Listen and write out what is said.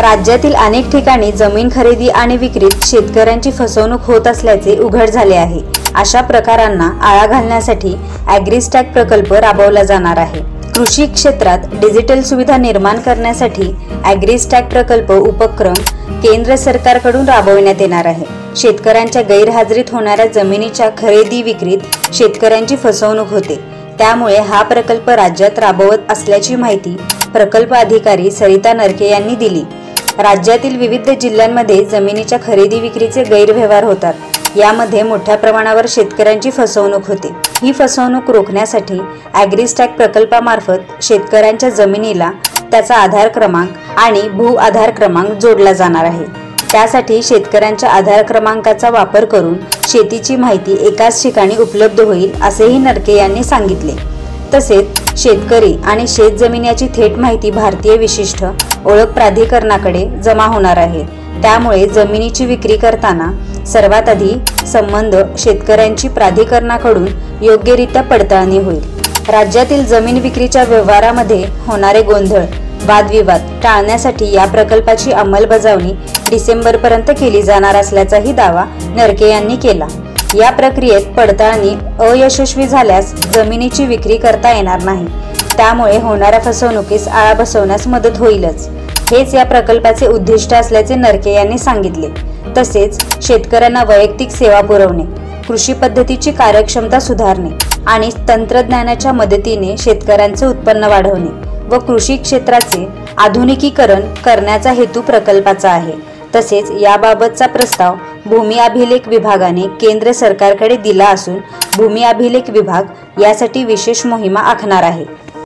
राज्यातील अनेक ठिकाणी जमीन खरेदी आणि विक्रीत शेतकऱ्यांची फसवणूक होत असल्याचे उघड झाले आहे। अशा प्रकारांना आळा घालण्यासाठी ॲग्रीस्टॅक प्रकल्प राबवला जाणार आहे। कृषी क्षेत्रात डिजिटल सुविधा निर्माण करण्यासाठी ॲग्रीस्टॅक प्रकल्प उपक्रम केंद्र सरकारकडून राबविण्यात येणार आहे। शेतकऱ्यांच्या गैरहजेरीत होणाऱ्या जमिनीच्या खरेदी विक्रीत शेतकऱ्यांची फसवणूक होते, त्यामुळे हा प्रकल्प राज्यात राबवत असल्याची माहिती प्रकल्प अधिकारी सरिता नरके यांनी दिली। राज्यातील विविध जिल्ह्यांमध्ये जमिनीच्या खरेदी विक्रीचे गैरव्यवहार होतात, यामध्ये मोठ्या प्रमाणावर शेतकऱ्यांची फसवणूक होते। ही फसवणूक रोखण्यासाठी ॲग्रीस्टॅक प्रकल्पामार्फत शेतकऱ्यांच्या जमिनीला त्याचा आधार क्रमांक आणि भू आधार क्रमांक जोडला जाणार आहे। त्यासाठी शेतकऱ्यांच्या आधार क्रमांकाचा वापर करून शेतीची माहिती एकाच ठिकाणी उपलब्ध होईल, असेही नरके यांनी सांगितले। तसेच शेतकरी आणि शेतजमीन याची थेट माहिती भारतीय विशिष्ट ओळख प्राधिकरणाकडे जमा होणार आहे। त्यामुळे जमिनीची विक्री करताना सर्वात आधी संबंध शेतकऱ्यांची प्राधिकरणाकडून योग्यरित्या पडताळणी होईल। राज्यातील जमीन विक्रीच्या व्यवहारामध्ये होणारे गोंधळ वादविवाद टाळण्यासाठी या प्रकल्पाची अंमलबजावणी डिसेंबरपर्यंत केली जाणार असल्याचाही दावा नरके यांनी केला। या प्रक्रियेत पडताळणी अयशस्वी झाल्यास जमिनीची विक्री करता येणार नाही, त्यामुळे होणाऱ्या फसवणुकीस आळा बसवण्यास मदत होईलच। हेच या प्रकल्पाचे उद्दिष्ट असल्याचे नरके यांनी सांगितले। तसेच शेतकऱ्यांना वैयक्तिक सेवा पुरवणे, कृषी पद्धतीची कार्यक्षमता सुधारणे आणि तंत्रज्ञानाच्या मदतीने शेतकऱ्यांचे उत्पन्न वाढवणे व कृषी क्षेत्राचे आधुनिकीकरण करण्याचा हेतू प्रकल्पाचा आहे। तसेच याबाबतचा प्रस्ताव भूमी अभिलेख विभागाने केंद्र सरकारकडे दिला असून भूमी अभिलेख विभाग यासाठी विशेष मोहिमा आखणार आहे।